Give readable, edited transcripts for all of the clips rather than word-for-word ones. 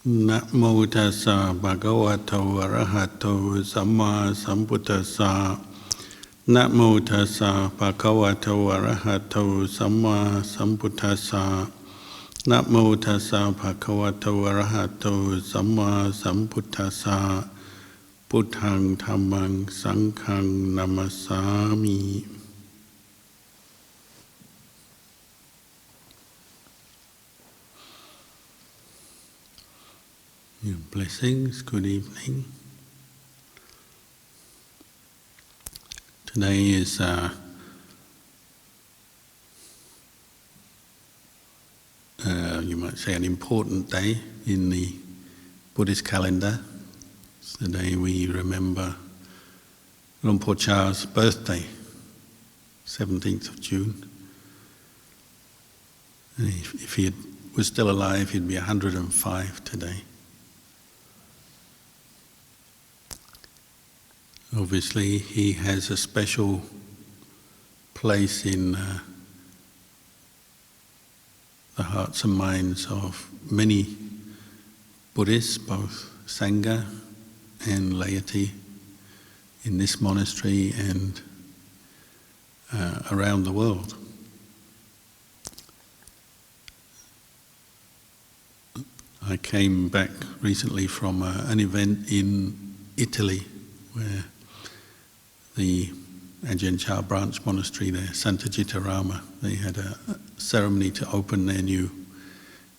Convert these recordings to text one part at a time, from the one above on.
นะโมตัสสะภะคะวะโตอะระหะโตสัมมาสัมพุทธัสสะนะโมตัสสะภะคะวะโตอะระหะโตสัมมาสัมพุทธัสสะนะโมตัสสะภะคะวะโตอะระหะโตสัมมาสัมพุทธัสสะพุทธังธัมมังสังฆังนะมัสสามิ Blessings, good evening. Today is you might say an important day in the Buddhist calendar. It's the day we remember Luang Por Chah's birthday, 17th of June. And if he was still alive, he'd be 105 today. Obviously, he has a special place in the hearts and minds of many Buddhists, both Sangha and laity, in this monastery and around the world. I came back recently from an event in Italy where the Ajahn Chah branch monastery there, Santa Jittarama, they had a ceremony to open their new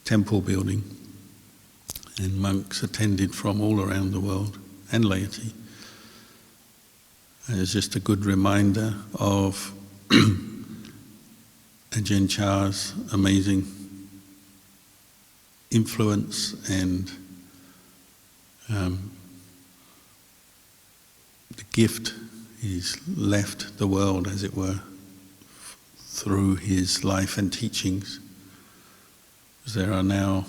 temple building, and monks attended from all around the world, and laity. And it's just a good reminder of Ajahn Chah's amazing influence and the gift he's left the world, as it were, through his life and teachings. There are now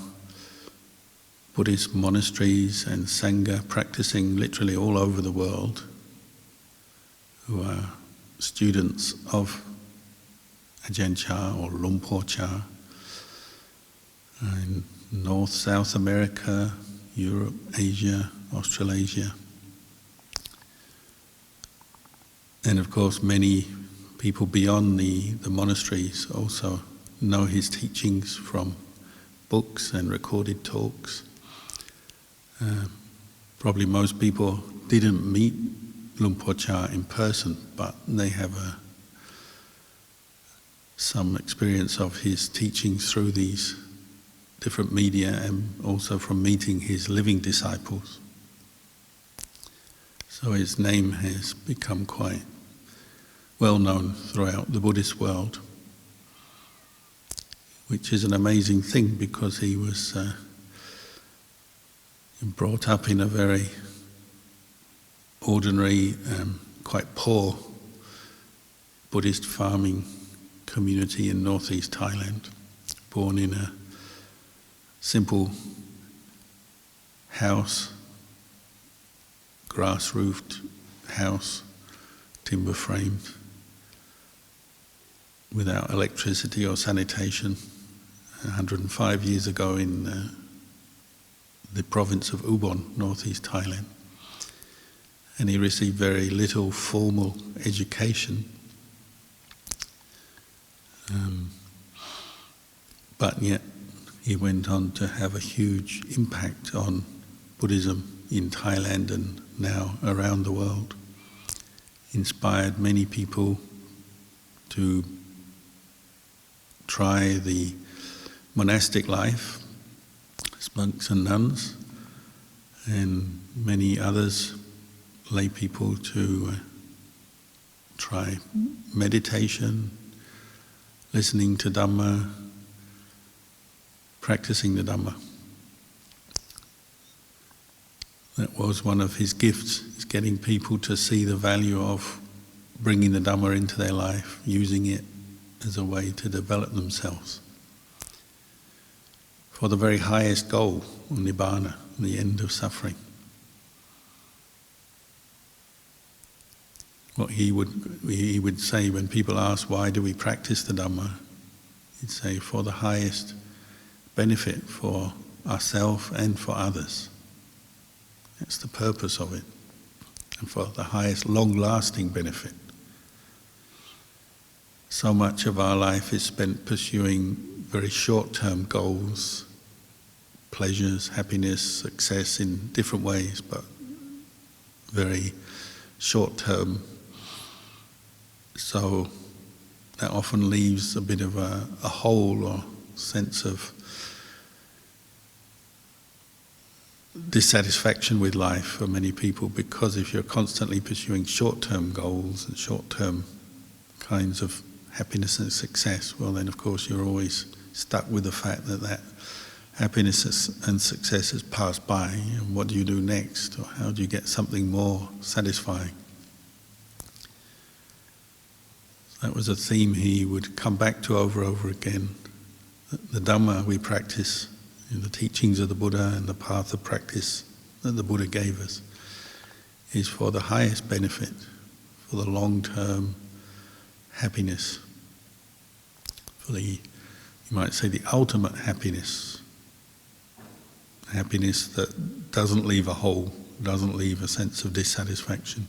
Buddhist monasteries and Sangha practicing literally all over the world who are students of Ajahn Chah or Luang Por Chah in North, South America, Europe, Asia, Australasia. And of course many people beyond the monasteries also know his teachings from books and recorded talks. Probably most people didn't meet Luang Por Chah in person, but they have some experience of his teachings through these different media and also from meeting his living disciples. So his name has become quite well known throughout the Buddhist world, which is an amazing thing because he was brought up in a very ordinary, quite poor Buddhist farming community in northeast Thailand, born in a simple house, grass-roofed house, timber framed, without electricity or sanitation, 105 years ago in the province of Ubon, northeast Thailand. And he received very little formal education, but yet he went on to have a huge impact on Buddhism in Thailand and now around the world. Inspired many people to try the monastic life as monks and nuns, and many others, lay people, to try meditation, listening to Dhamma, practicing the Dhamma. That was one of his gifts, is getting people to see the value of bringing the Dhamma into their life, using it as a way to develop themselves for the very highest goal, Nibbana, the end of suffering. What he would say when people ask, why do we practice the Dhamma? He'd say, for the highest benefit for ourselves and for others. That's the purpose of it, and for the highest long-lasting benefit. So much of our life is spent pursuing very short-term goals, pleasures, happiness, success in different ways, but very short-term. So that often leaves a bit of a hole or sense of dissatisfaction with life for many people, because if you're constantly pursuing short-term goals and short-term kinds of happiness and success, well then of course you're always stuck with the fact that happiness and success has passed by, and what do you do next, or how do you get something more satisfying? That was a theme he would come back to over and over again. The Dhamma we practice, the teachings of the Buddha and the path of practice that the Buddha gave us, is for the highest benefit, for the long-term happiness, for the, you might say, the ultimate happiness. Happiness that doesn't leave a hole, doesn't leave a sense of dissatisfaction.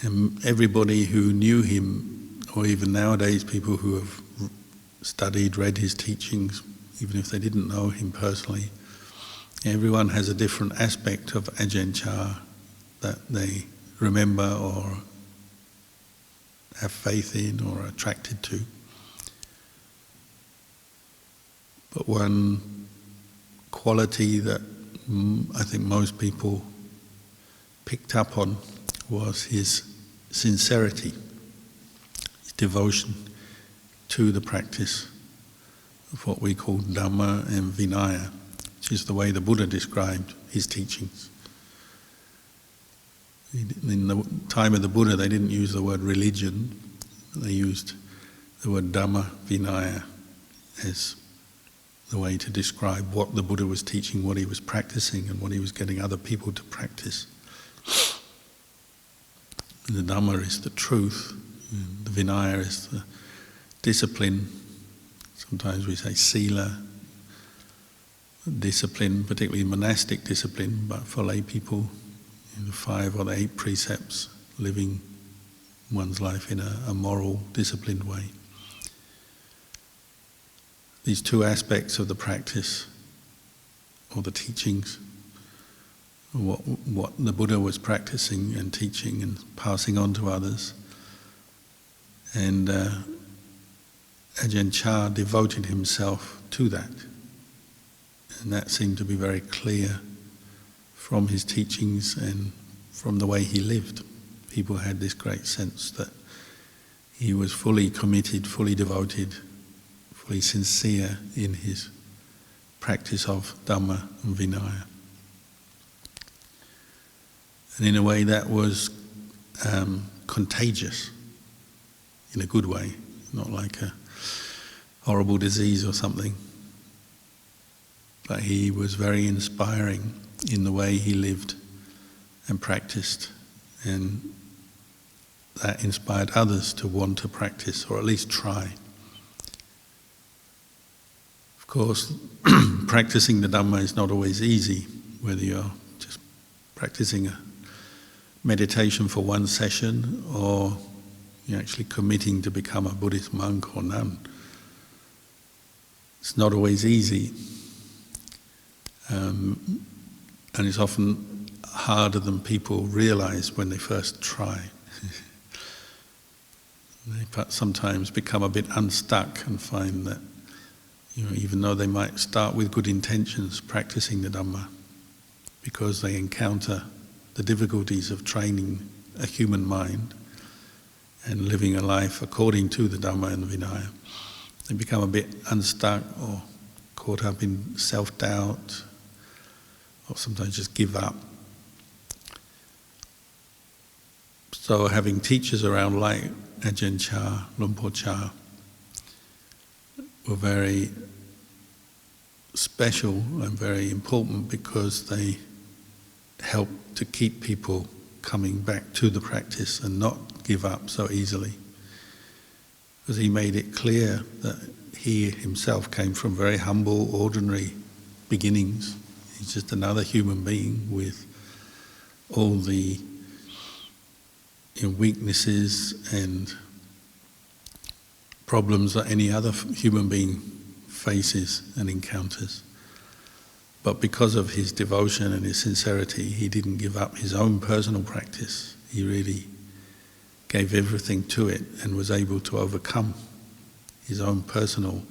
And everybody who knew him, or even nowadays people who have studied, read his teachings, even if they didn't know him personally, everyone has a different aspect of Ajahn Chah that they remember or have faith in or are attracted to. But one quality that I think most people picked up on was his sincerity, his devotion to the practice of what we call Dhamma and Vinaya, which is the way the Buddha described his teachings. In the time of the Buddha, they didn't use the word religion, they used the word Dhamma, Vinaya as the way to describe what the Buddha was teaching, what he was practicing, and what he was getting other people to practice. And the Dhamma is the truth, and the Vinaya is the discipline. Sometimes we say sila, discipline, particularly monastic discipline, but for lay people, the 5 or the 8 precepts, living one's life in a moral, disciplined way. These 2 aspects of the practice, or the teachings, what the Buddha was practicing and teaching and passing on to others, and Ajahn Chah devoted himself to that, and that seemed to be very clear from his teachings and from the way he lived. People had this great sense that he was fully committed, fully devoted, fully sincere in his practice of Dhamma and Vinaya. And in a way that was contagious, in a good way, not like a horrible disease or something. But he was very inspiring in the way he lived and practiced, and that inspired others to want to practice, or at least try. Of course, practicing the Dhamma is not always easy, whether you're just practicing a meditation for one session or you're actually committing to become a Buddhist monk or nun. It's not always easy. And it's often harder than people realize when they first try. They sometimes become a bit unstuck and find that, even though they might start with good intentions practicing the Dhamma, because they encounter the difficulties of training a human mind and living a life according to the Dhamma and the Vinaya, they become a bit unstuck or caught up in self-doubt, or sometimes just give up. So having teachers around like Ajahn Chah, Lumpur Chah, were very special and very important, because they helped to keep people coming back to the practice and not give up so easily. Because he made it clear that he himself came from very humble, ordinary beginnings. He's just another human being with all the weaknesses and problems that any other human being faces and encounters. But because of his devotion and his sincerity, he didn't give up his own personal practice. He really gave everything to it and was able to overcome his own personal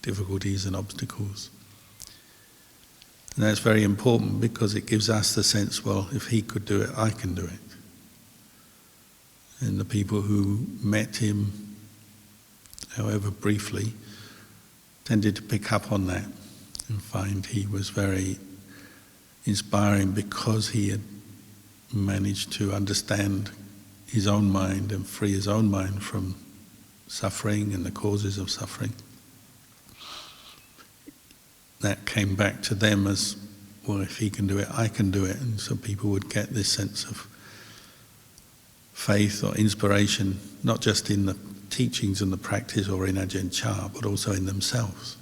difficulties and obstacles. And that's very important because it gives us the sense, well, if he could do it, I can do it. And the people who met him, however briefly, tended to pick up on that and find he was very inspiring because he had managed to understand his own mind and free his own mind from suffering and the causes of suffering. That came back to them as, well, if he can do it, I can do it. And so people would get this sense of faith or inspiration, not just in the teachings and the practice or in Ajahn Chah, but also in themselves.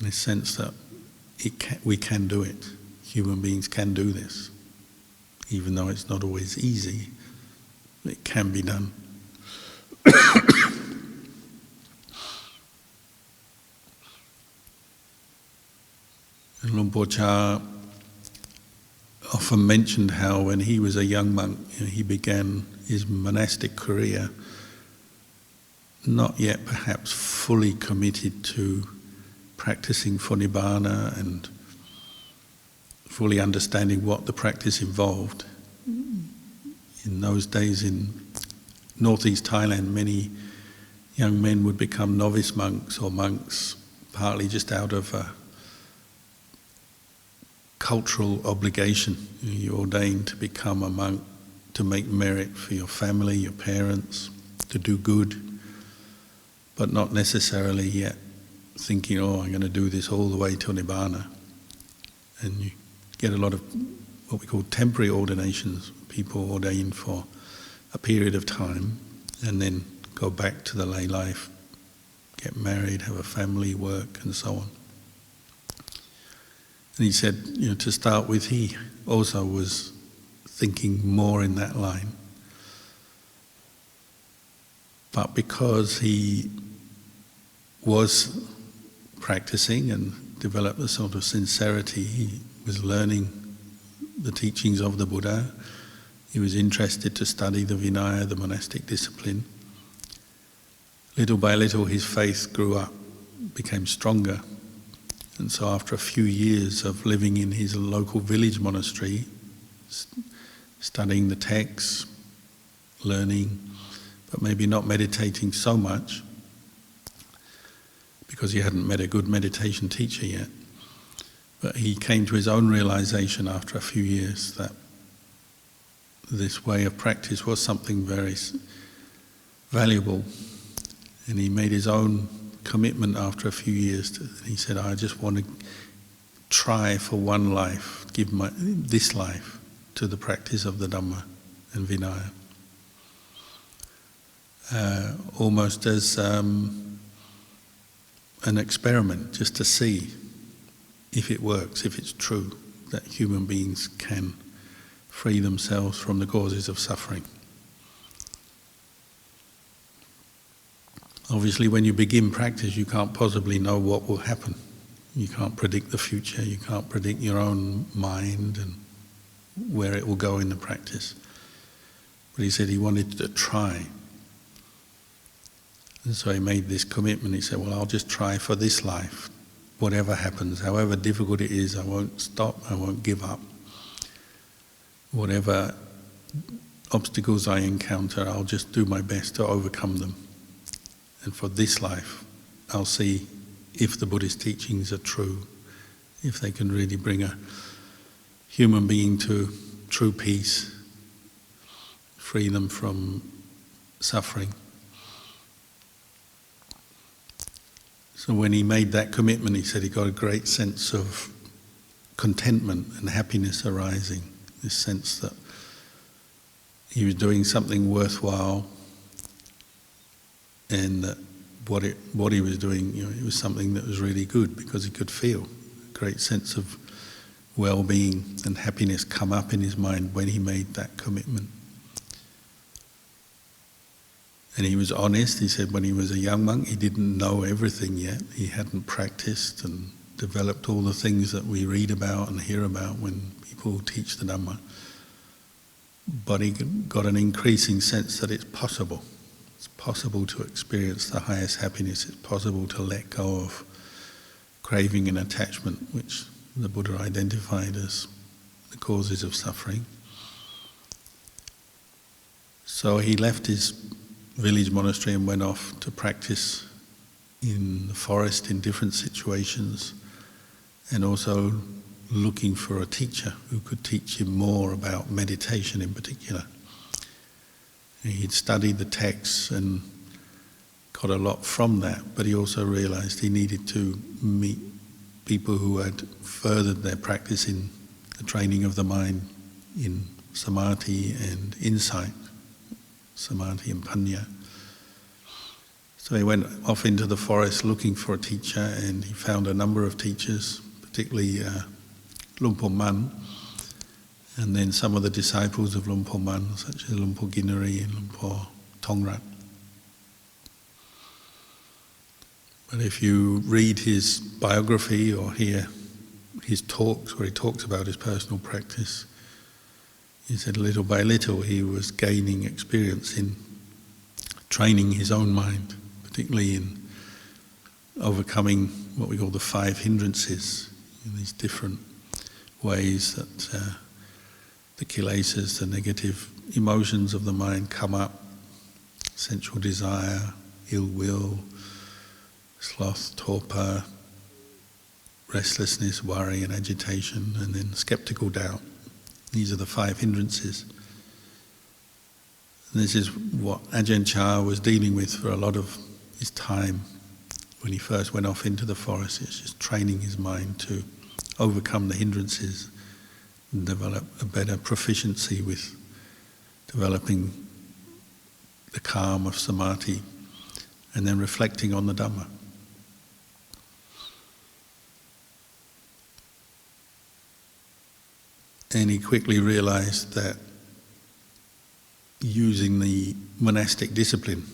This sense that we can do it. Human beings can do this. Even though it's not always easy, it can be done. And Luang Por Chah often mentioned how when he was a young monk, he began his monastic career not yet perhaps fully committed to practicing for Nibbana and fully understanding what the practice involved. In those days in northeast Thailand, many young men would become novice monks or monks partly just out of a cultural obligation. You're ordained to become a monk to make merit for your family, your parents, to do good, but not necessarily yet thinking, oh, I'm going to do this all the way to Nibbana. And you get a lot of what we call temporary ordinations, people ordained for a period of time and then go back to the lay life, get married, have a family, work, and so on. And he said, to start with, he also was thinking more in that line. But because he was practicing and developed a sort of sincerity, he was learning the teachings of the Buddha, he was interested to study the Vinaya, the monastic discipline. Little by little his faith grew up, became stronger. And so after a few years of living in his local village monastery, studying the texts, learning, but maybe not meditating so much, because he hadn't met a good meditation teacher yet, but he came to his own realization after a few years that this way of practice was something very valuable, and he made his own commitment after a few years. He said, I just want to try for one life, give this life to the practice of the Dhamma and Vinaya. Almost as an experiment, just to see if it works, if it's true that human beings can free themselves from the causes of suffering. Obviously, when you begin practice, you can't possibly know what will happen. You can't predict the future, you can't predict your own mind and where it will go in the practice. But he said he wanted to try. And so he made this commitment. He said, well, I'll just try for this life. Whatever happens, however difficult it is, I won't stop, I won't give up. Whatever obstacles I encounter, I'll just do my best to overcome them. And for this life, I'll see if the Buddhist teachings are true, if they can really bring a human being to true peace, free them from suffering. So when he made that commitment, he said he got a great sense of contentment and happiness arising, this sense that he was doing something worthwhile and that what he was doing, it was something that was really good, because he could feel a great sense of well-being and happiness come up in his mind when he made that commitment. And he was honest. He said when he was a young monk, he didn't know everything yet. He hadn't practiced and developed all the things that we read about and hear about when people teach the Dhamma. But he got an increasing sense that it's possible. It's possible to experience the highest happiness. It's possible to let go of craving and attachment, which the Buddha identified as the causes of suffering. So he left his village monastery and went off to practice in the forest in different situations, and also looking for a teacher who could teach him more about meditation in particular. He'd studied the texts and got a lot from that, but he also realized he needed to meet people who had furthered their practice in the training of the mind in samadhi and insight, samadhi and panya. So he went off into the forest looking for a teacher, and he found a number of teachers, particularly Lumpur Man, and then some of the disciples of Lumpur Man, such as Lumpur Ginari and Lumpur Tongrat. But if you read his biography or hear his talks where he talks about his personal practice, he said little by little he was gaining experience in training his own mind, particularly in overcoming what we call the 5 hindrances, in these different ways that the kilesas, the negative emotions of the mind come up: sensual desire, ill will, sloth, torpor, restlessness, worry and agitation, and then skeptical doubt. These are the 5 hindrances. And this is what Ajahn Chah was dealing with for a lot of his time when he first went off into the forest. It's just training his mind to overcome the hindrances and develop a better proficiency with developing the calm of samadhi, and then reflecting on the Dhamma. And he quickly realized that using the monastic discipline,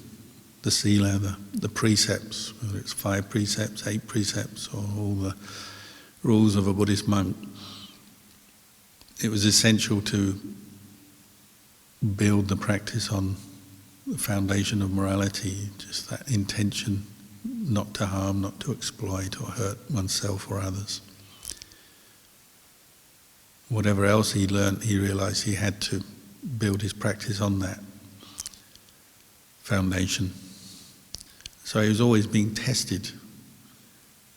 the sila, the precepts, whether it's 5 precepts, 8 precepts, or all the rules of a Buddhist monk, it was essential to build the practice on the foundation of morality, just that intention not to harm, not to exploit or hurt oneself or others. Whatever else he learned, he realized he had to build his practice on that foundation. So he was always being tested.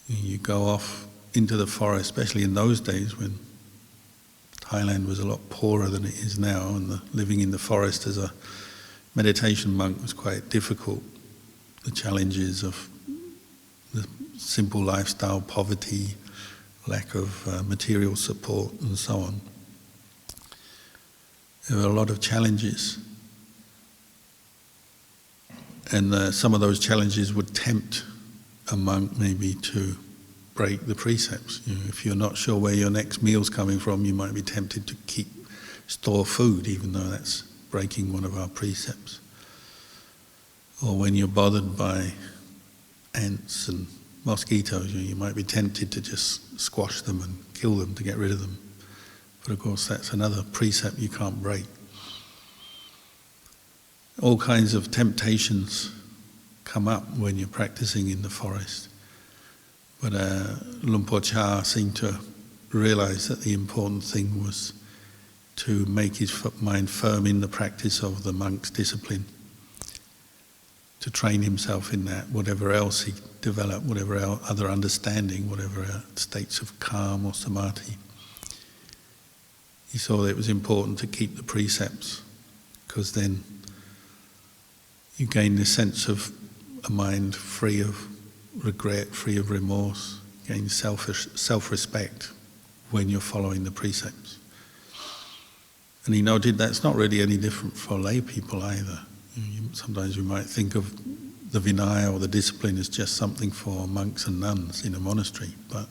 You go off into the forest, especially in those days when Thailand was a lot poorer than it is now, and living in the forest as a meditation monk was quite difficult. The challenges of the simple lifestyle, poverty, lack of material support and so on. There were a lot of challenges, and some of those challenges would tempt a monk maybe to break the precepts. If you're not sure where your next meal's coming from, you might be tempted to store food, even though that's breaking one of our precepts. Or when you're bothered by ants and mosquitoes, you might be tempted to just squash them and kill them to get rid of them. But of course that's another precept you can't break. All kinds of temptations come up when you're practicing in the forest. But Lumpur Chah seemed to realize that the important thing was to make his mind firm in the practice of the monk's discipline, to train himself in that. Whatever else he developed, whatever other understanding, whatever states of calm or samadhi, he saw that it was important to keep the precepts, because then you gain this sense of a mind free of regret, free of remorse, gain self-respect when you're following the precepts. And he noted that's not really any different for lay people either. Sometimes we might think of the Vinaya or the discipline is just something for monks and nuns in a monastery, but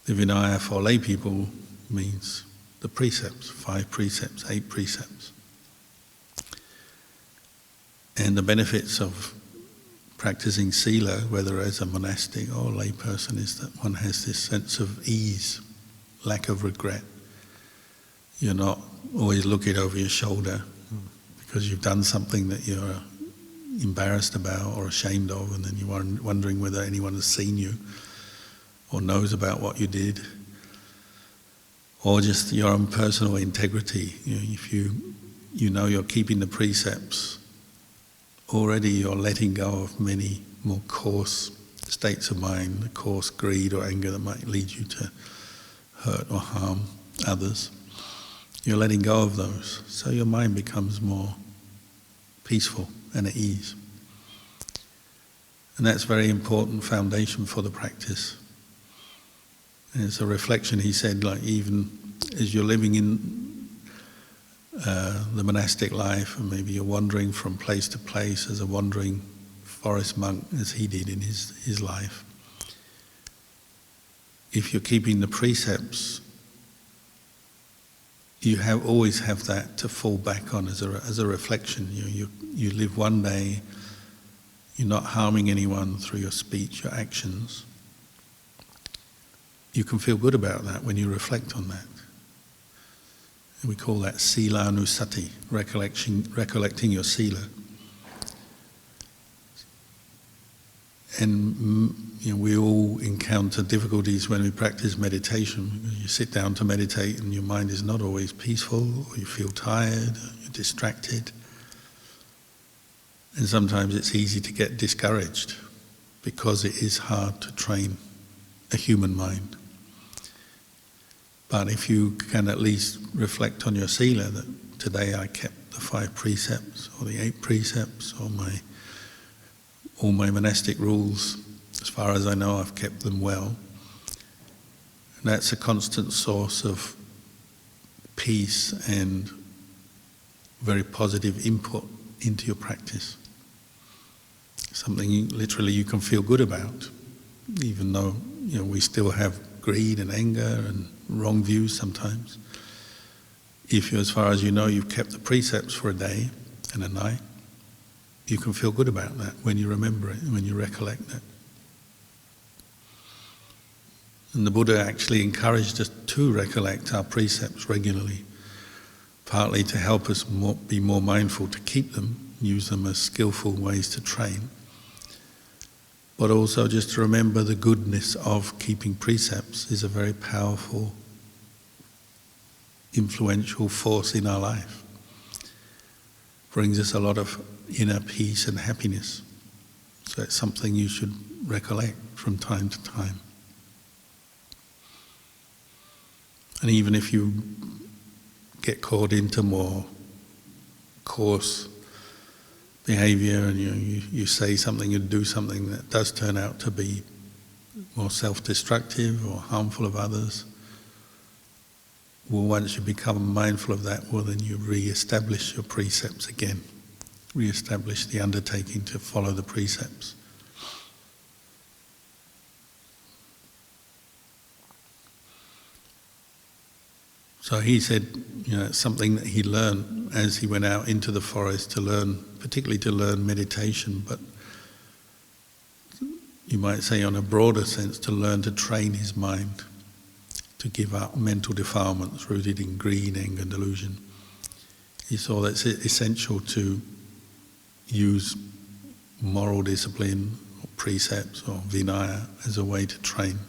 the Vinaya for lay people means the precepts, 5 precepts, 8 precepts. And the benefits of practicing sila, whether as a monastic or a lay person, is that one has this sense of ease, lack of regret. You're not always looking over your shoulder because you've done something that you're embarrassed about or ashamed of, and then you're wondering whether anyone has seen you or knows about what you did, or just your own personal integrity. If you know you're keeping the precepts, already you're letting go of many more coarse states of mind, coarse greed or anger that might lead you to hurt or harm others. You're letting go of those, so your mind becomes more peaceful and at ease. And that's a very important foundation for the practice. And it's a reflection, he said, like even as you're living in the monastic life, and maybe you're wandering from place to place as a wandering forest monk, as he did in his life. If you're keeping the precepts, you always have that to fall back on as a reflection. You live one day, you're not harming anyone through your speech, your actions. You can feel good about that when you reflect on that. And we call that sila anusati, recollecting your sila. And we all encounter difficulties when we practice meditation. You sit down to meditate and your mind is not always peaceful, or you feel tired, or you're distracted. And sometimes it's easy to get discouraged because it is hard to train a human mind. But if you can at least reflect on your sila, that today I kept the 5 precepts or the 8 precepts or all my monastic rules, as far as I know I've kept them well. And that's a constant source of peace and very positive input into your practice. Something literally you can feel good about, even though we still have greed and anger and wrong views sometimes. If you, as far as you know, you've kept the precepts for a day and a night, you can feel good about that when you remember it, when you recollect it. And the Buddha actually encouraged us to recollect our precepts regularly, partly to help us be more mindful to keep them, use them as skillful ways to train, but also just to remember the goodness of keeping precepts is a very powerful, influential force in our life. Brings us a lot of inner peace and happiness. So it's something you should recollect from time to time. And even if you get caught into more coarse behavior and you say something, you do something that does turn out to be more self-destructive or harmful of others, well, once you become mindful of that, well, then you re-establish your precepts again. Re-establish the undertaking to follow the precepts. So he said, it's something that he learned as he went out into the forest to learn, particularly to learn meditation, but you might say on a broader sense, to learn to train his mind, to give up mental defilements rooted in greed, anger, delusion. He saw that it's essential to use moral discipline or precepts or Vinaya as a way to train.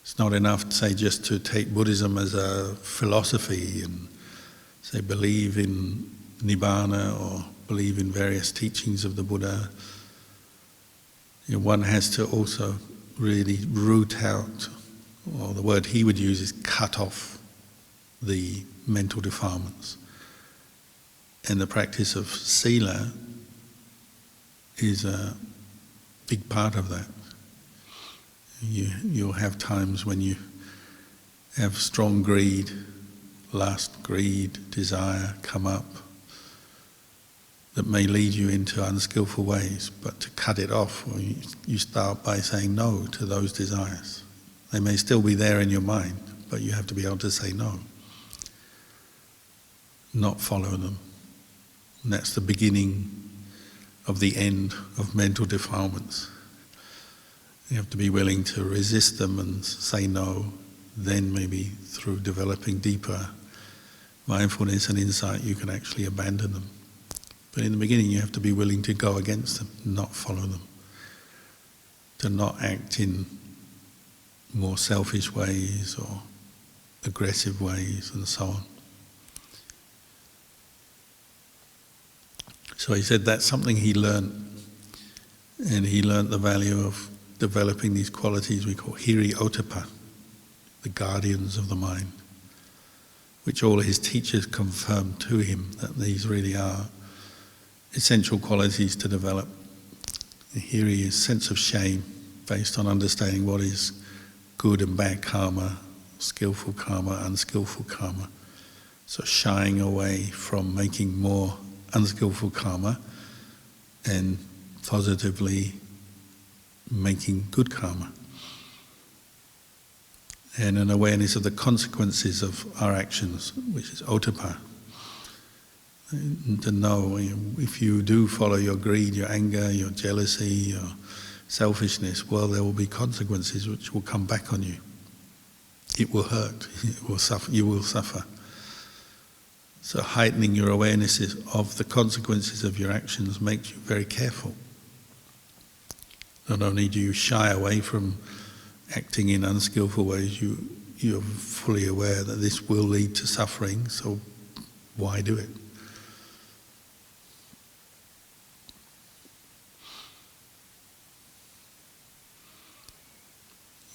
It's not enough to say just to take Buddhism as a philosophy and say believe in Nibbana or believe in various teachings of the Buddha. One has to also really root out, or the word he would use is cut off the mental defilements. And the practice of sila is a big part of that. You'll have times when you have strong greed, lust, greed, desire come up. that may lead you into unskillful ways, but to cut it off, you start by saying no to those desires. They may still be there in your mind, but you have to be able to say no, not follow them. And that's the beginning of the end of mental defilements. You have to be willing to resist them and say no, then maybe through developing deeper mindfulness and insight you can actually abandon them. But in the beginning you have to be willing to go against them, not follow them, to not act in more selfish ways or aggressive ways and so on. So he said that's something he learned, and he learned the value of developing these qualities we call hiri ottappa, the guardians of the mind, which all his teachers confirmed to him that these really are essential qualities to develop. Hiri is sense of shame based on understanding what is good and bad karma, skillful karma, unskillful karma. So shying away from making more unskillful karma and positively making good karma. And an awareness of the consequences of our actions, which is ottappa. And to know if you do follow your greed, your anger, your jealousy, your selfishness, well, there will be consequences which will come back on you. It will hurt, it will suffer, you will suffer. So heightening your awareness of the consequences of your actions makes you very careful. Not only do you shy away from acting in unskillful ways, you're fully aware that this will lead to suffering, so why do it?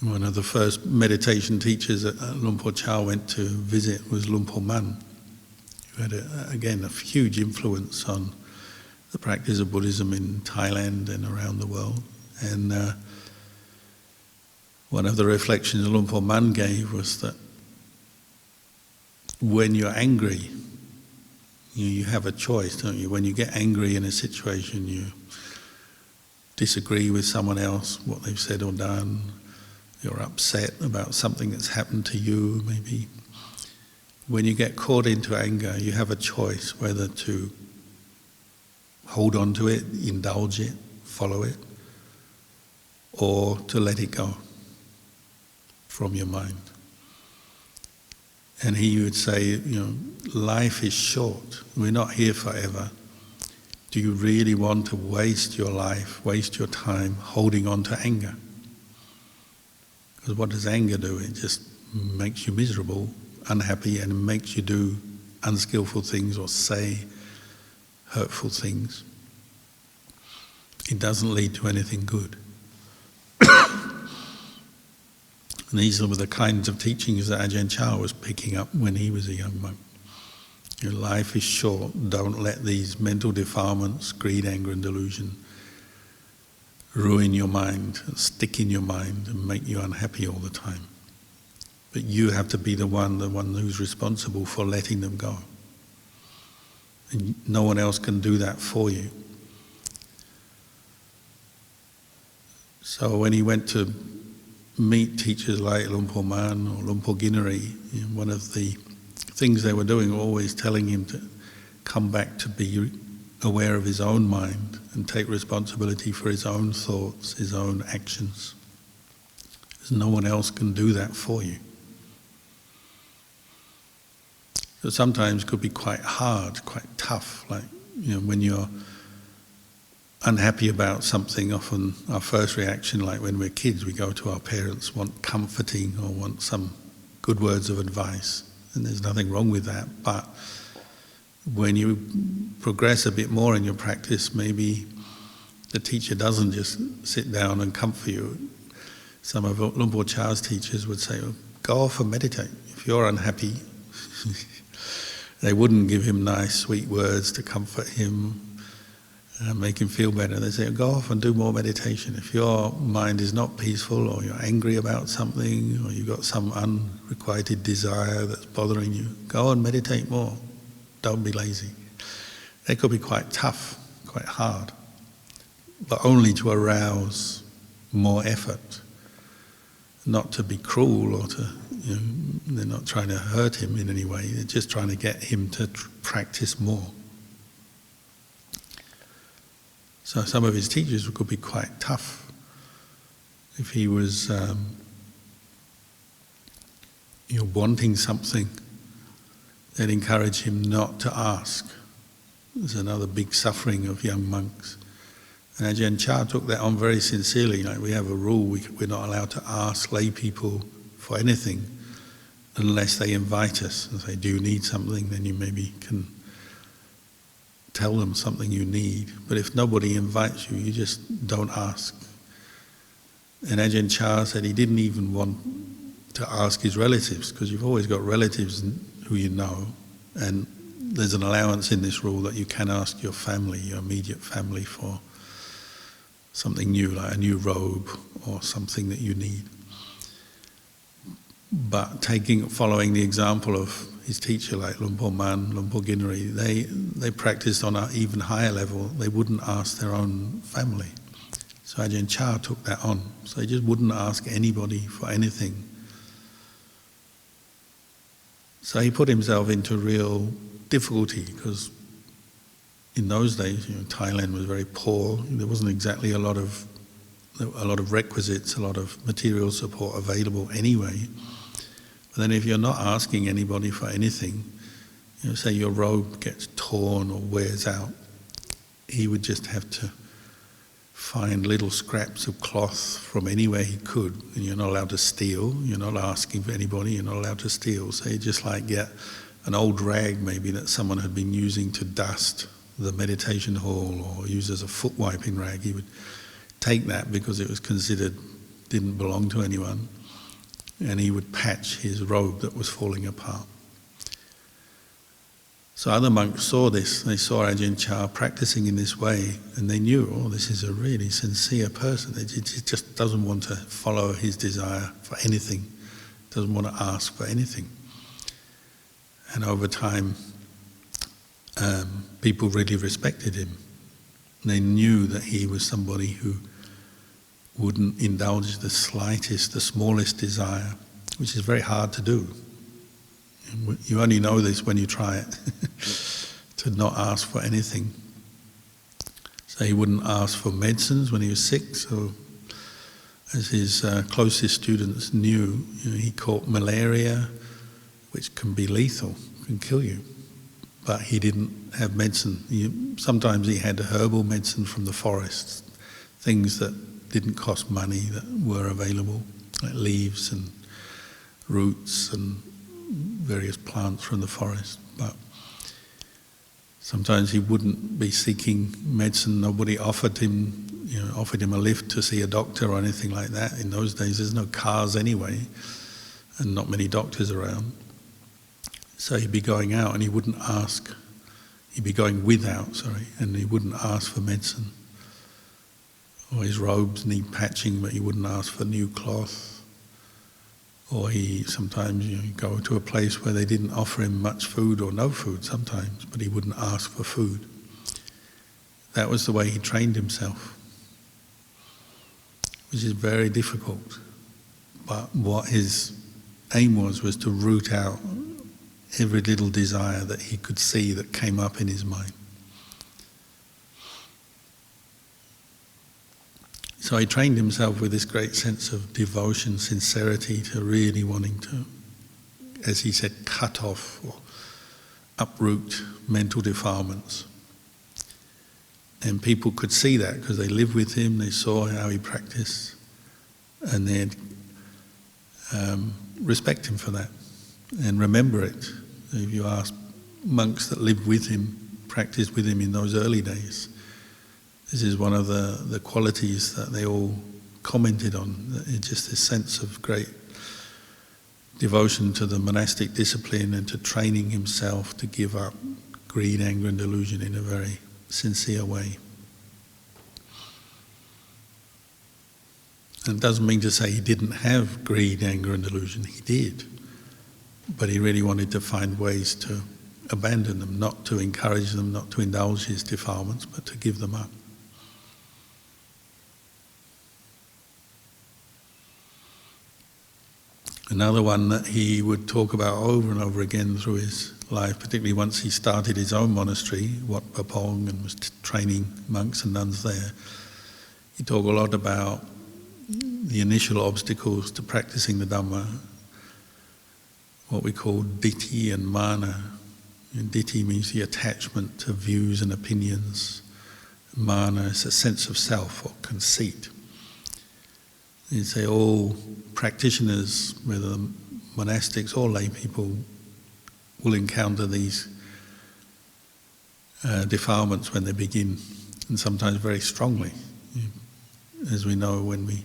One of the first meditation teachers that Luang Por Chah went to visit was Luang Por Man, who had, again, a huge influence on the practice of Buddhism in Thailand and around the world. And one of the reflections Luang Por Man gave was that when you're angry, you have a choice, don't you? When you get angry in a situation, you disagree with someone else, what they've said or done, you're upset about something that's happened to you, maybe. When you get caught into anger, you have a choice whether to hold on to it, indulge it, follow it, or to let it go from your mind. And he would say, life is short. We're not here forever. Do you really want to waste your life, waste your time holding on to anger? Because what does anger do? It just makes you miserable, unhappy, and it makes you do unskillful things or say hurtful things. It doesn't lead to anything good. And these were the kinds of teachings that Ajahn Chah was picking up when he was a young monk. Your life is short. Don't let these mental defilements, greed, anger and delusion, ruin your mind, stick in your mind and make you unhappy all the time. But you have to be the one who's responsible for letting them go. And no one else can do that for you. So when he went to meet teachers like Luang Por Man or Luang Por Ginari, one of the things they were doing were always telling him to come back to be aware of his own mind and take responsibility for his own thoughts, his own actions. Because no one else can do that for you. So sometimes it could be quite hard, quite tough, like when you're unhappy about something, often our first reaction, like when we're kids, we go to our parents, want comforting or want some good words of advice. And there's nothing wrong with that. But when you progress a bit more in your practice, maybe the teacher doesn't just sit down and comfort you. Some of Luang Por Chah's teachers would say, go off and meditate. If you're unhappy, they wouldn't give him nice, sweet words to comfort him, make him feel better. They say, go off and do more meditation. If your mind is not peaceful, or you're angry about something, or you've got some unrequited desire that's bothering you, go and meditate more. Don't be lazy. They could be quite tough, quite hard, but only to arouse more effort, not to be cruel or to, they're not trying to hurt him in any way, they're just trying to get him to practice more. So some of his teachers could be quite tough. If he was wanting something, they'd encourage him not to ask. There's another big suffering of young monks. And Ajahn Chah took that on very sincerely. Like, we have a rule, we're not allowed to ask lay people for anything unless they invite us and say, do you need something? Then you maybe can tell them something you need. But if nobody invites you, you just don't ask. And Ajahn Chah said he didn't even want to ask his relatives, because you've always got relatives who you know, and there's an allowance in this rule that you can ask your family, your immediate family, for something new, like a new robe or something that you need. But following the example of his teacher, like Luang Por Man, Luang Por Ginri, they practiced on an even higher level. They wouldn't ask their own family. So Ajahn Chah took that on. So he just wouldn't ask anybody for anything. So he put himself into real difficulty, because in those days, Thailand was very poor. There wasn't exactly a lot of requisites, a lot of material support available anyway. But then if you're not asking anybody for anything, say your robe gets torn or wears out, he would just have to find little scraps of cloth from anywhere he could. And you're not allowed to steal, you're not asking for anybody, you're not allowed to steal. So you just get an old rag maybe that someone had been using to dust the meditation hall or use as a foot wiping rag. He would take that because it was considered didn't belong to anyone, and he would patch his robe that was falling apart. So other monks saw this, they saw Ajahn Chah practicing in this way, and they knew, this is a really sincere person. He just doesn't want to follow his desire for anything, doesn't want to ask for anything. And over time, people really respected him. They knew that he was somebody who wouldn't indulge the slightest, the smallest desire, which is very hard to do. You only know this when you try it, to not ask for anything. So he wouldn't ask for medicines when he was sick. So as his closest students knew, he caught malaria, which can be lethal, can kill you. But he didn't have medicine. Sometimes he had herbal medicine from the forests, things that didn't cost money that were available, like leaves and roots and various plants from the forest. But sometimes he wouldn't be seeking medicine. Nobody offered him a lift to see a doctor or anything like that. In those days, there's no cars anyway, and not many doctors around. So he'd be going out and he wouldn't ask. He'd be going without, and he wouldn't ask for medicine. Or his robes need patching, but he wouldn't ask for new cloth. Or he sometimes he'd go to a place where they didn't offer him much food or no food sometimes, but he wouldn't ask for food. That was the way he trained himself, which is very difficult. But what his aim was to root out every little desire that he could see that came up in his mind. So he trained himself with this great sense of devotion, sincerity, to really wanting to, as he said, cut off or uproot mental defilements. And people could see that because they lived with him, they saw how he practiced, and they'd respect him for that and remember it. If you ask monks that lived with him, practiced with him in those early days, this is one of the qualities that they all commented on. It's just this sense of great devotion to the monastic discipline and to training himself to give up greed, anger and delusion in a very sincere way. And it doesn't mean to say he didn't have greed, anger and delusion. He did. But he really wanted to find ways to abandon them, not to encourage them, not to indulge his defilements, but to give them up. Another one that he would talk about over and over again through his life, particularly once he started his own monastery, Wat Pah Pong, and was training monks and nuns there, he talked a lot about the initial obstacles to practicing the Dhamma, what we call ditthi and mana. And ditthi means the attachment to views and opinions. Mana is a sense of self or conceit. You'd say all practitioners, whether monastics or lay people, will encounter these defilements when they begin, and sometimes very strongly. As we know, when we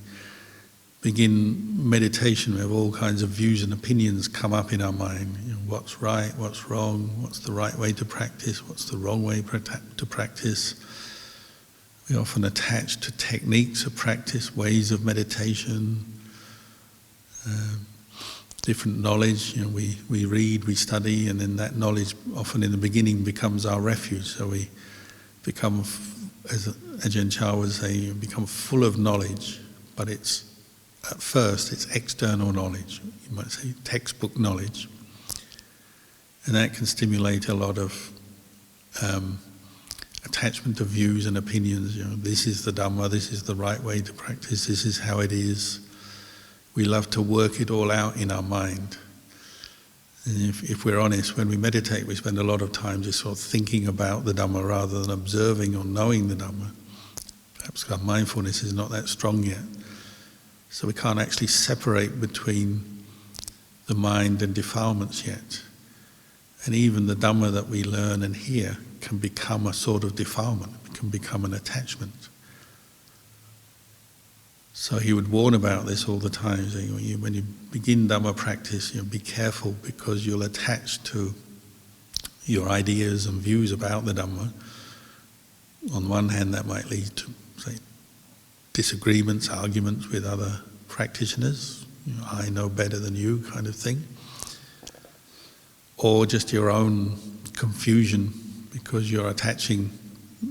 begin meditation, we have all kinds of views and opinions come up in our mind. What's right, what's wrong, what's the right way to practice, what's the wrong way to practice. We often attach to techniques of practice, ways of meditation, different knowledge. We read, we study, and then that knowledge often in the beginning becomes our refuge. So we become, as Ajahn Chah would say, become full of knowledge, but at first it's external knowledge. You might say textbook knowledge. And that can stimulate a lot of attachment to views and opinions. This is the Dhamma, this is the right way to practice, this is how it is. We love to work it all out in our mind. And if we're honest, when we meditate, we spend a lot of time just sort of thinking about the Dhamma rather than observing or knowing the Dhamma. Perhaps our mindfulness is not that strong yet. So we can't actually separate between the mind and defilements yet. And even the Dhamma that we learn and hear can become a sort of defilement, it can become an attachment. So he would warn about this all the time, saying, when you begin Dhamma practice, be careful, because you'll attach to your ideas and views about the Dhamma. On one hand, that might lead to, say, disagreements, arguments with other practitioners, I know better than you kind of thing. Or just your own confusion, because you're attaching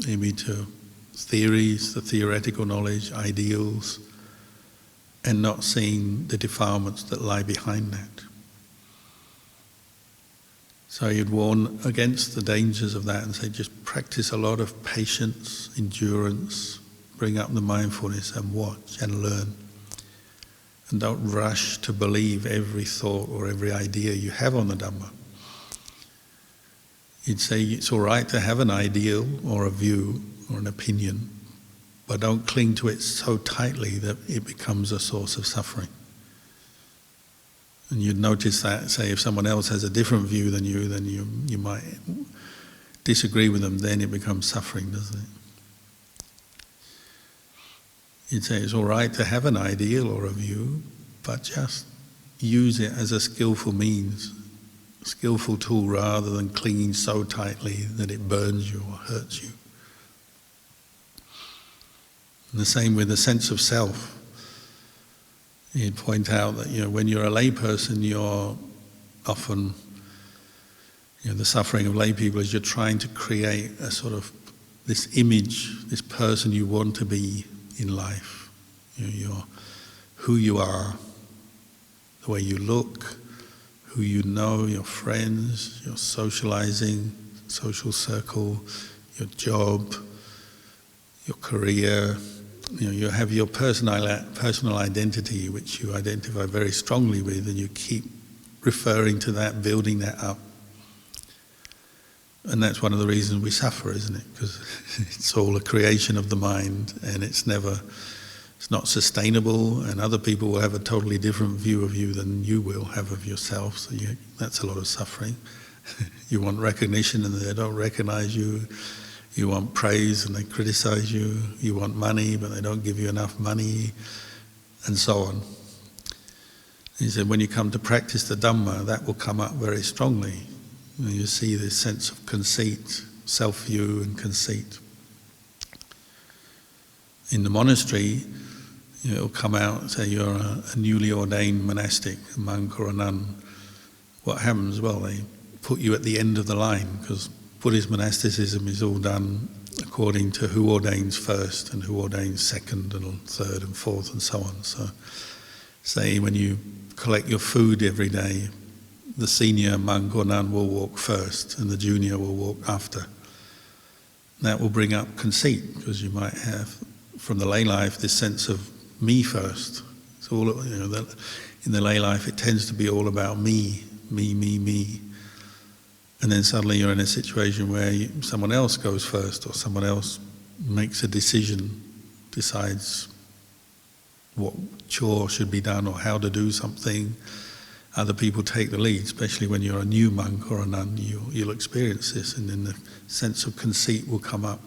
maybe to theories, the theoretical knowledge, ideals, and not seeing the defilements that lie behind that. So you'd warn against the dangers of that and say, just practice a lot of patience, endurance, bring up the mindfulness and watch and learn. And don't rush to believe every thought or every idea you have on the Dhamma. You'd say it's all right to have an ideal or a view or an opinion, but don't cling to it so tightly that it becomes a source of suffering. And you'd notice that, say, if someone else has a different view than you, then you might disagree with them, then it becomes suffering, doesn't it? You'd say it's all right to have an ideal or a view, but just use it as a skillful means, skillful tool, rather than clinging so tightly that it burns you or hurts you. And the same with the sense of self. He'd point out that when you're a lay person, you're often, the suffering of lay people is you're trying to create a sort of this image, this person you want to be in life. You're who you are, the way you look, who you know, your friends, your socializing, social circle, your job, your career. You have your personal identity, which you identify very strongly with, and you keep referring to that, building that up. And that's one of the reasons we suffer, isn't it? Because it's all a creation of the mind, and it's not sustainable, and other people will have a totally different view of you than you will have of yourself. So that's a lot of suffering. You want recognition and they don't recognize you. You want praise and they criticize you. You want money but they don't give you enough money, and so on. He said when you come to practice the Dhamma, that will come up very strongly. You see this sense of conceit, self-view and conceit. In the monastery, it'll come out, say you're a newly ordained monastic, a monk or a nun. What happens? Well, they put you at the end of the line, because Buddhist monasticism is all done according to who ordains first and who ordains second and third and fourth and so on. So, say when you collect your food every day, the senior monk or nun will walk first and the junior will walk after. That will bring up conceit, because you might have, from the lay life, this sense of me first. It's all, in the lay life it tends to be all about me. And then suddenly you're in a situation where someone else goes first, or someone else makes a decision, decides what chore should be done or how to do something. Other people take the lead, especially when you're a new monk or a nun. You'll experience this, and then the sense of conceit will come up.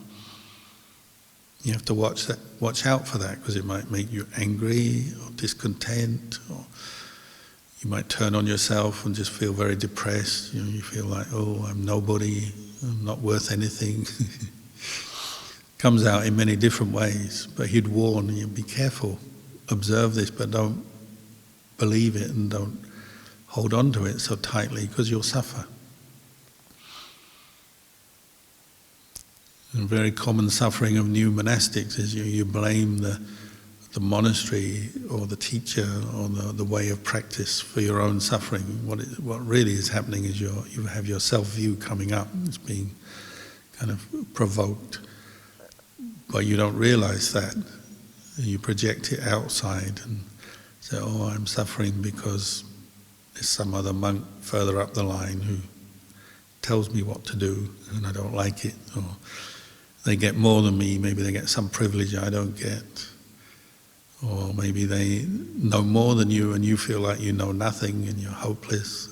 You have to watch out for that, because it might make you angry or discontent, or you might turn on yourself and just feel very depressed. You feel like, oh, I'm nobody, I'm not worth anything. Comes out in many different ways, but he'd warn you, be careful, observe this, but don't believe it and don't hold on to it so tightly, because you'll suffer. A very common suffering of new monastics is you blame the monastery or the teacher or the way of practice for your own suffering. What really is happening is you have your self-view coming up. It's being kind of provoked, but you don't realize that. You project it outside and say, oh, I'm suffering because there's some other monk further up the line who tells me what to do and I don't like it, or they get more than me, maybe they get some privilege I don't get, or maybe they know more than you and you feel like you know nothing and you're hopeless.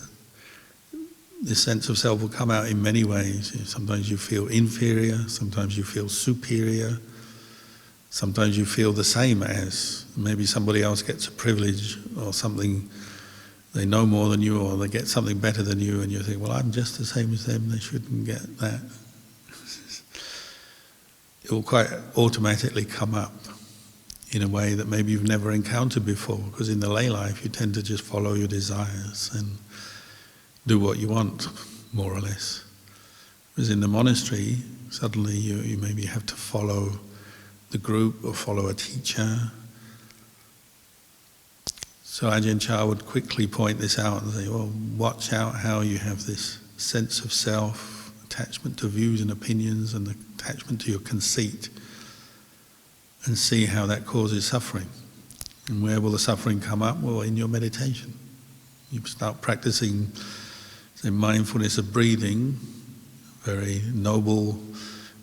This sense of self will come out in many ways. Sometimes you feel inferior, sometimes you feel superior, sometimes you feel the same as. Maybe somebody else gets a privilege or something, they know more than you, or they get something better than you, and you think, well, I'm just the same as them, they shouldn't get that. It will quite automatically come up in a way that maybe you've never encountered before, because in the lay life you tend to just follow your desires and do what you want, more or less. Whereas in the monastery, suddenly you maybe have to follow the group or follow a teacher. So Ajahn Chah would quickly point this out and say, well, watch out how you have this sense of self, attachment to views and opinions, and the attachment to your conceit, and see how that causes suffering. And where will the suffering come up? Well, in your meditation. You start practicing, say, mindfulness of breathing, very noble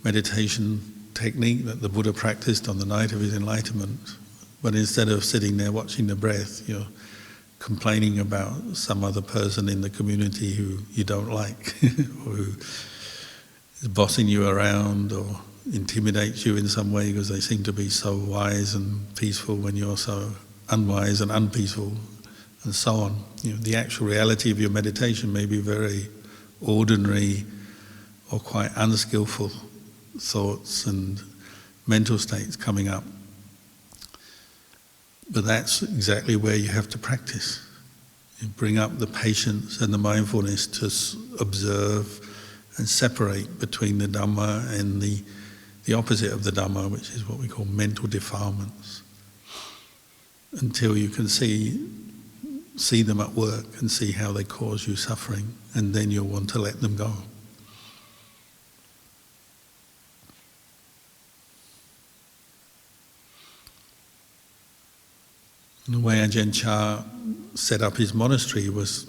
meditation technique that the Buddha practiced on the night of his enlightenment. But instead of sitting there watching the breath, you're complaining about some other person in the community who you don't like, or who is bossing you around or intimidates you in some way because they seem to be so wise and peaceful when you're so unwise and unpeaceful, and so on. The actual reality of your meditation may be very ordinary or quite unskillful thoughts and mental states coming up. But that's exactly where you have to practice. You bring up the patience and the mindfulness to observe and separate between the Dhamma and the opposite of the Dhamma, which is what we call mental defilements, until you can see them at work and see how they cause you suffering, and then you'll want to let them go. And the way Ajahn Chah set up his monastery was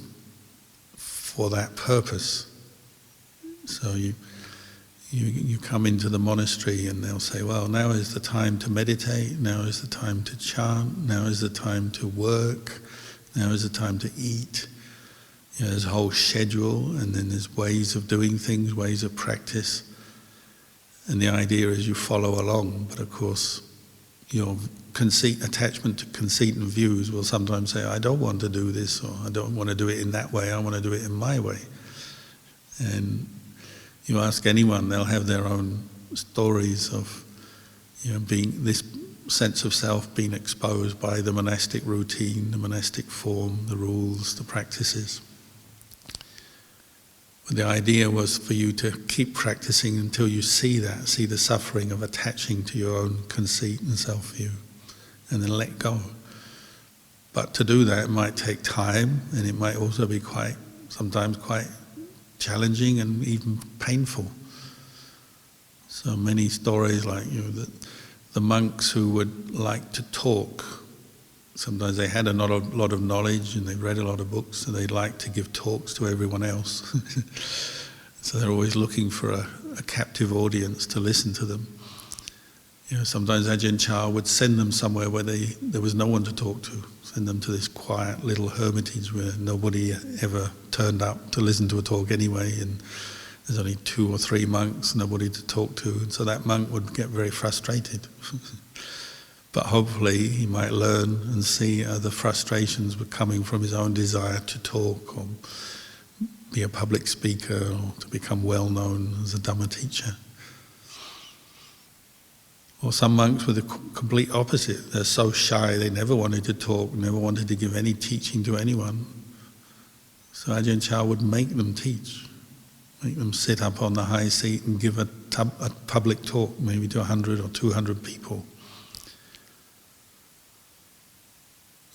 for that purpose. So you come into the monastery and they'll say, well, now is the time to meditate, now is the time to chant, now is the time to work, now is the time to eat. There's a whole schedule, and then there's ways of doing things, ways of practice. And the idea is you follow along, but of course your attachment to conceit and views will sometimes say, I don't want to do this, or I don't want to do it in that way, I want to do it in my way. And you ask anyone, they'll have their own stories of being this sense of self being exposed by the monastic routine, the monastic form, the rules, the practices. But the idea was for you to keep practicing until you see the suffering of attaching to your own conceit and self-view, and then let go. But to do that, it might take time, and it might also be sometimes quite challenging and even painful. So many stories like the monks who would like to talk, sometimes they had a lot of knowledge and they read a lot of books, so they liked to give talks to everyone else. So they're always looking for a captive audience to listen to them. Sometimes Ajahn Chah would send them somewhere where there was no one to talk to, send them to this quiet little hermitage where nobody ever turned up to listen to a talk anyway, and there's only 2 or 3 monks, nobody to talk to, and so that monk would get very frustrated. But hopefully he might learn and see the frustrations were coming from his own desire to talk or be a public speaker or to become well known as a Dhamma teacher. Or some monks were the complete opposite. They're so shy, they never wanted to talk, never wanted to give any teaching to anyone. So Ajahn Chah would make them teach, make them sit up on the high seat and give a public talk, maybe to 100 or 200 people.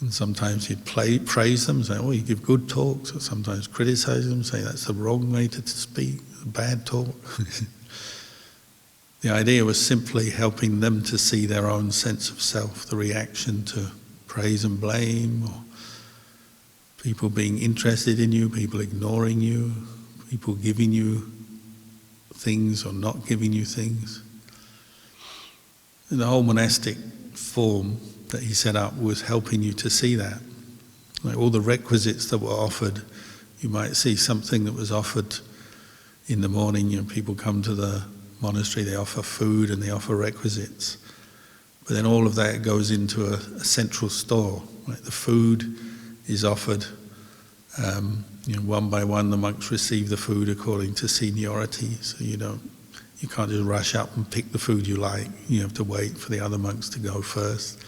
And sometimes he'd praise them, say, oh, you give good talks, or sometimes criticize them, say that's the wrong way to speak, a bad talk. The idea was simply helping them to see their own sense of self, the reaction to praise and blame, or people being interested in you, people ignoring you, people giving you things or not giving you things. And the whole monastic form that he set up was helping you to see that. Like all the requisites that were offered, you might see something that was offered in the morning. People come to the monastery, they offer food and they offer requisites. But then all of that goes into a central store. Like the food is offered, one by one the monks receive the food according to seniority, so you can't just rush up and pick the food you like. You have to wait for the other monks to go first.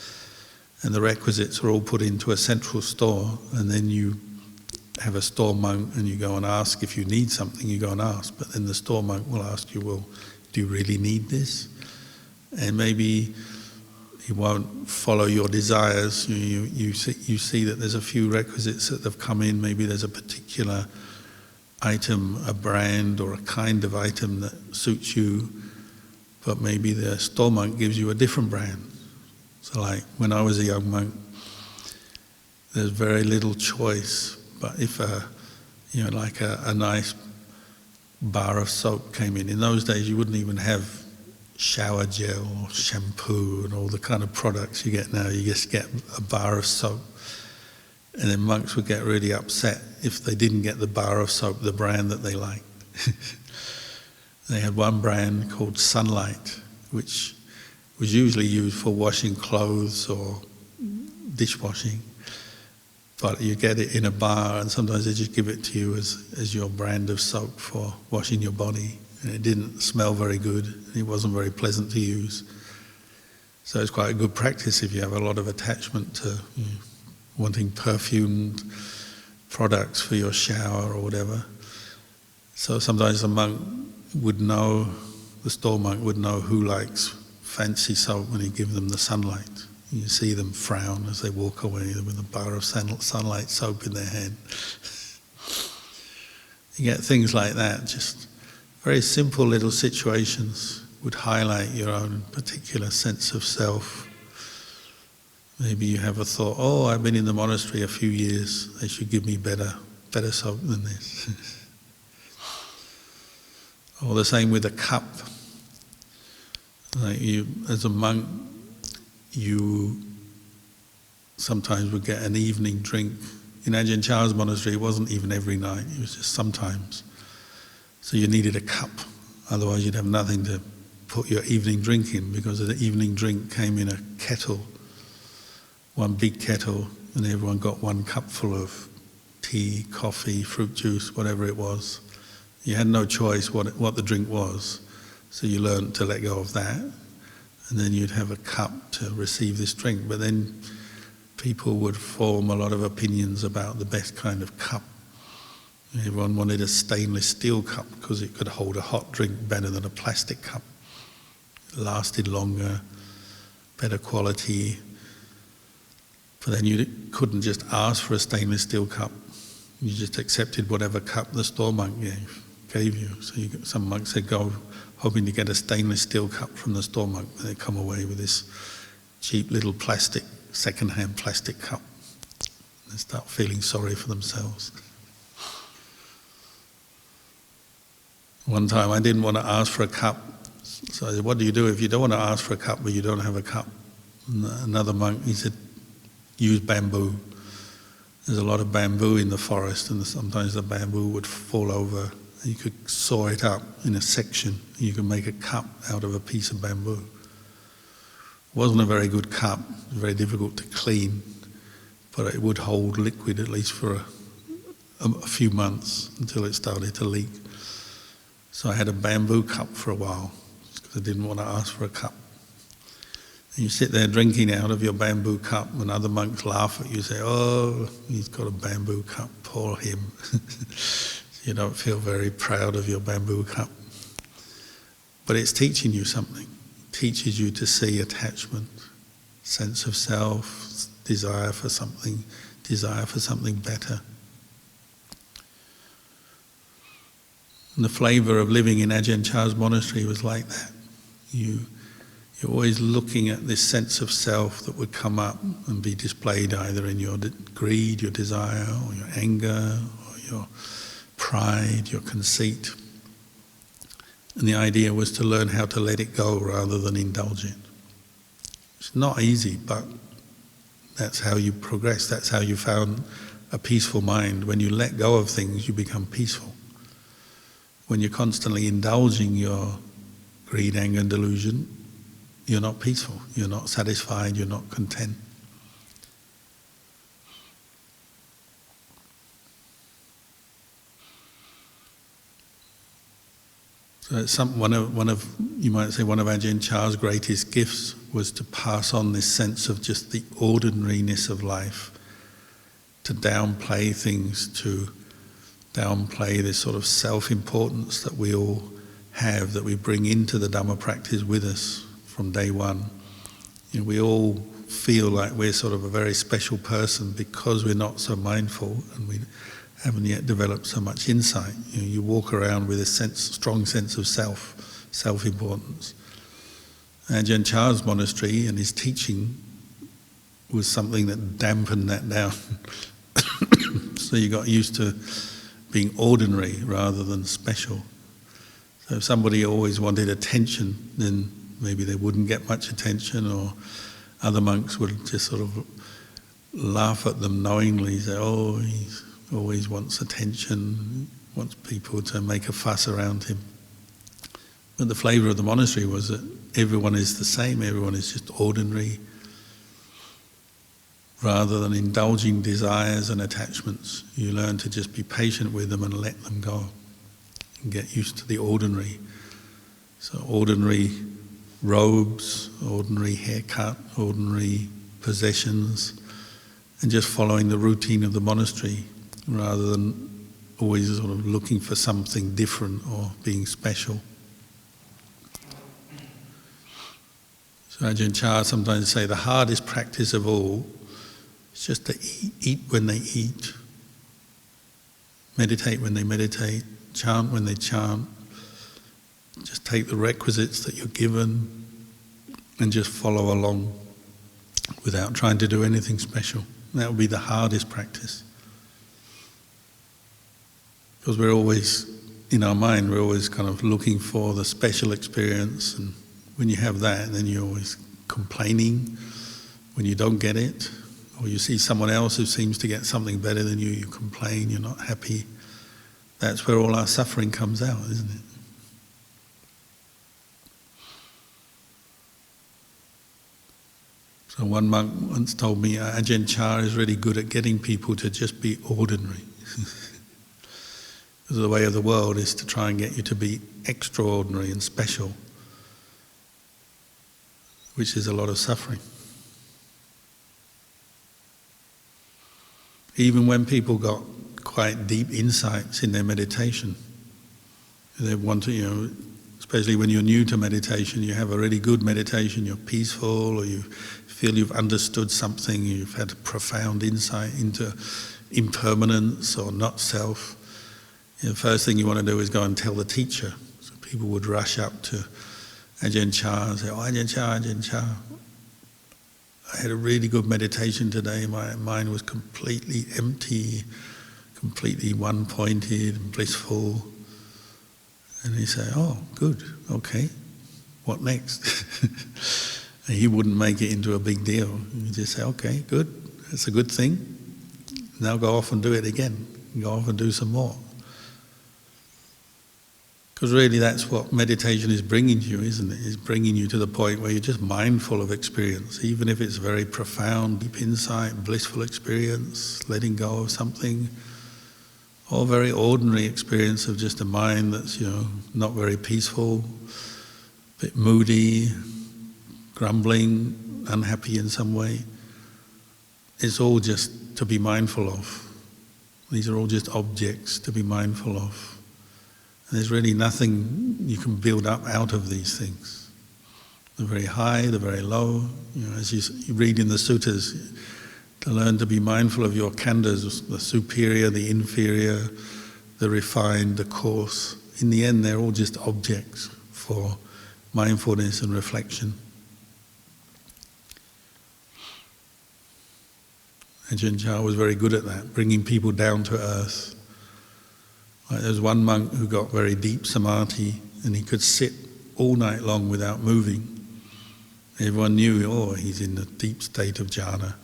And the requisites are all put into a central store, and then you have a store monk and you go and ask if you need something, you go and ask. But then the store monk will ask you, well, do you really need this? And maybe he won't follow your desires. You see that there's a few requisites that have come in. Maybe there's a particular item, a brand or a kind of item that suits you, but maybe the store monk gives you a different brand. So like when I was a young monk, there's very little choice, but if a nice bar of soap came in those days you wouldn't even have shower gel or shampoo and all the kind of products you get now. You just get a bar of soap. And then monks would get really upset if they didn't get the bar of soap, the brand that they liked. They had one brand called Sunlight, which was usually used for washing clothes or dishwashing. But you get it in a bar, and sometimes they just give it to you as your brand of soap for washing your body. And it didn't smell very good, and it wasn't very pleasant to use. So it's quite a good practice if you have a lot of attachment to wanting perfumed products for your shower or whatever. So sometimes the monk would know, the store monk would know who likes fancy soap when he gives them the Sunlight. You see them frown as they walk away with a bar of Sunlight soap in their hand. You get things like that, just very simple little situations would highlight your own particular sense of self. Maybe you have a thought, oh, I've been in the monastery a few years, they should give me better soap than this. Or the same with a cup. Like you, as a monk, you sometimes would get an evening drink. In Ajahn Chah's monastery, it wasn't even every night, it was just sometimes. So you needed a cup, otherwise you'd have nothing to put your evening drink in, because the evening drink came in a kettle, one big kettle, and everyone got one cup full of tea, coffee, fruit juice, whatever it was. You had no choice what the drink was, so you learned to let go of that. And then you'd have a cup to receive this drink. But then people would form a lot of opinions about the best kind of cup. Everyone wanted a stainless steel cup because it could hold a hot drink better than a plastic cup. It lasted longer, better quality. But then you couldn't just ask for a stainless steel cup. You just accepted whatever cup the store monk gave you. So some monks would go hoping to get a stainless steel cup from the store monk, but they'd come away with this cheap little plastic, second-hand plastic cup. They start feeling sorry for themselves. One time I didn't want to ask for a cup, so I said, what do you do if you don't want to ask for a cup but you don't have a cup? And another monk, he said, use bamboo. There's a lot of bamboo in the forest, and sometimes the bamboo would fall over. You could saw it up in a section. You could make a cup out of a piece of bamboo. It wasn't a very good cup. It was very difficult to clean, but it would hold liquid at least for a few months until it started to leak. So I had a bamboo cup for a while because I didn't want to ask for a cup. And you sit there drinking out of your bamboo cup, and other monks laugh at you, say, oh, he's got a bamboo cup, poor him. You don't feel very proud of your bamboo cup. But it's teaching you something. It teaches you to see attachment, sense of self, desire for something better. And the flavour of living in Ajahn Chah's monastery was like that. You're always looking at this sense of self that would come up and be displayed either in your greed, your desire, or your anger, or your pride, your conceit. And the idea was to learn how to let it go rather than indulge it. It's not easy, but that's how you progress. That's how you found a peaceful mind. When you let go of things, you become peaceful. When you're constantly indulging your greed, anger, and delusion, you're not peaceful, you're not satisfied, you're not content. So it's one of you might say one of Ajahn Chah's greatest gifts was to pass on this sense of just the ordinariness of life, to downplay things, to downplay this sort of self-importance that we all have, that we bring into the Dhamma practice with us from day one. We all feel like we're sort of a very special person because we're not so mindful and we haven't yet developed so much insight. You walk around with a strong sense of self-importance. Ajahn Chah's monastery and his teaching was something that dampened that down. So you got used to being ordinary rather than special. So if somebody always wanted attention, then maybe they wouldn't get much attention, or other monks would just sort of laugh at them knowingly, say, oh, he always wants attention, wants people to make a fuss around him. But the flavour of the monastery was that everyone is the same, everyone is just ordinary, rather than indulging desires and attachments. You learn to just be patient with them and let them go and get used to the ordinary. So ordinary robes, ordinary haircut, ordinary possessions, and just following the routine of the monastery rather than always sort of looking for something different or being special. So Ajahn Chah sometimes say the hardest practice of all is just to eat when they eat, meditate when they meditate, chant when they chant. Just take the requisites that you're given and just follow along without trying to do anything special. That would be the hardest practice. Because we're always, in our mind, we're always kind of looking for the special experience, and when you have that, then you're always complaining when you don't get it, or you see someone else who seems to get something better than you, you complain, you're not happy. That's where all our suffering comes out, isn't it? So one monk once told me, Ajahn Chah is really good at getting people to just be ordinary. Because the way of the world is to try and get you to be extraordinary and special, which is a lot of suffering. Even when people got quite deep insights in their meditation. They want to, especially when you're new to meditation, you have a really good meditation, you're peaceful, or you feel you've understood something, you've had a profound insight into impermanence or not self. The first thing you want to do is go and tell the teacher. So people would rush up to Ajahn Chah and say, "Oh, Ajahn Chah, Ajahn Chah, I had a really good meditation today. My mind was completely empty, completely one-pointed and blissful." And he say, "Oh, good, okay, what next?" And he wouldn't make it into a big deal. He'd just say, "Okay, good, that's a good thing. Now go off and do it again. Go off and do some more." Because really that's what meditation is bringing you, isn't it? It's bringing you to the point where you're just mindful of experience, even if it's very profound, deep insight, blissful experience, letting go of something, or very ordinary experience of just a mind that's, not very peaceful, a bit moody, grumbling, unhappy in some way. It's all just to be mindful of. These are all just objects to be mindful of. And there's really nothing you can build up out of these things. The very high, the very low. As you read in the suttas, to learn to be mindful of your khandhas, the superior, the inferior, the refined, the coarse. In the end, they're all just objects for mindfulness and reflection. Ajahn Chah was very good at that, bringing people down to earth. There was one monk who got very deep samadhi and he could sit all night long without moving. Everyone knew, he's in a deep state of jhana.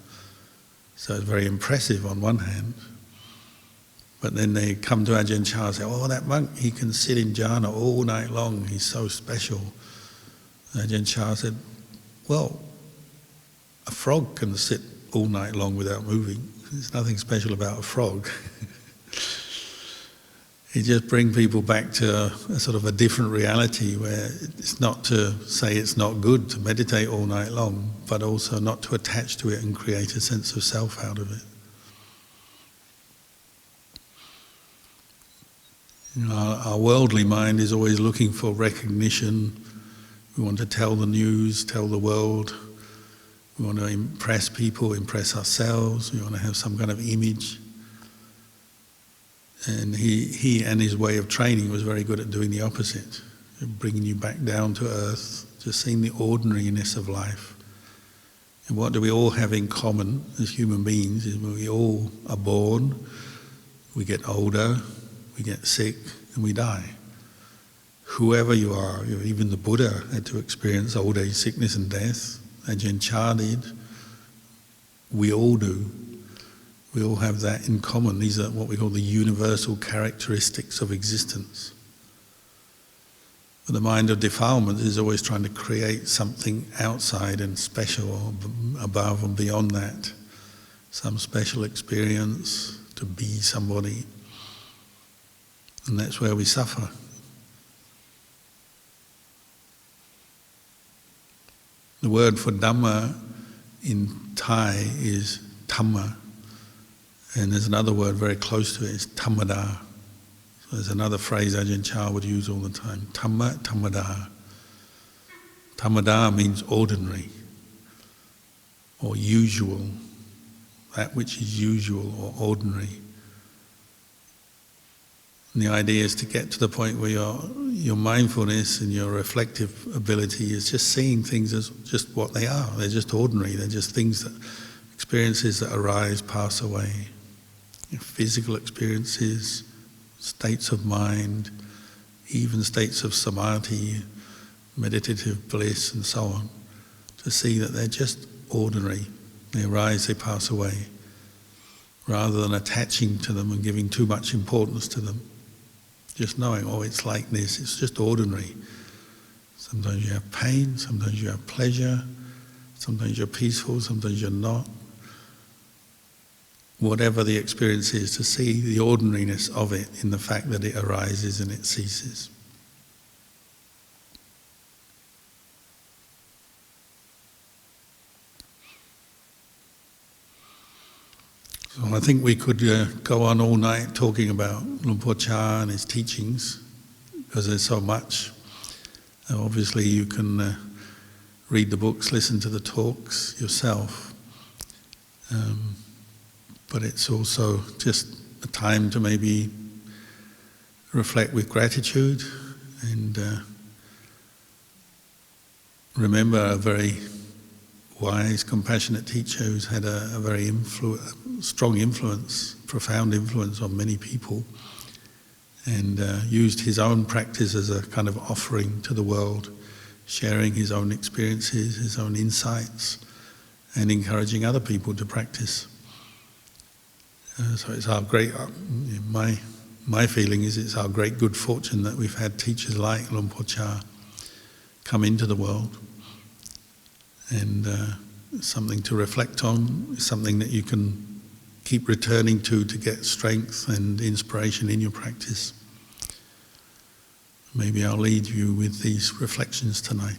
So it's very impressive on one hand. But then they come to Ajahn Chah and say, that monk, he can sit in jhana all night long, he's so special. And Ajahn Chah said, a frog can sit all night long without moving. There's nothing special about a frog. It just brings people back to a sort of a different reality where it's not to say it's not good to meditate all night long, but also not to attach to it and create a sense of self out of it. Our worldly mind is always looking for recognition. We want to tell the news, tell the world. We want to impress people, impress ourselves. We want to have some kind of image. And he and his way of training was very good at doing the opposite, bringing you back down to earth, just seeing the ordinariness of life. And what do we all have in common as human beings is we all are born, we get older, we get sick, and we die. Whoever you are, even the Buddha had to experience old age, sickness and death. Ajahn Chah did. We all do. We all have that in common. These are what we call the universal characteristics of existence. But the mind of defilement is always trying to create something outside and special or above and beyond that. Some special experience, to be somebody. And that's where we suffer. The word for Dhamma in Thai is Dhamma. And there's another word very close to it, it's Thamada. So there's another phrase Ajahn Chah would use all the time, Dhamma, Thamada. Thamada means ordinary or usual, that which is usual or ordinary. And the idea is to get to the point where your mindfulness and your reflective ability is just seeing things as just what they are. They're just ordinary, they're just experiences that arise, pass away. Physical experiences, states of mind, even states of samadhi, meditative bliss and so on, to see that they're just ordinary. They arise, they pass away, rather than attaching to them and giving too much importance to them. Just knowing, it's like this, it's just ordinary. Sometimes you have pain, sometimes you have pleasure, sometimes you're peaceful, sometimes you're not. Whatever the experience is, to see the ordinariness of it in the fact that it arises and it ceases. So Well, I think we could go on all night talking about Luang Por Chah and his teachings, because there's so much. Obviously you can read the books, listen to the talks yourself, but it's also just a time to maybe reflect with gratitude and remember a very wise, compassionate teacher who's had a very strong influence, profound influence on many people, and used his own practice as a kind of offering to the world, sharing his own experiences, his own insights, and encouraging other people to practice. So it's our great, my feeling is it's our great good fortune that we've had teachers like Luang Por Chah come into the world, and something to reflect on, something that you can keep returning to get strength and inspiration in your practice. Maybe I'll lead you with these reflections tonight.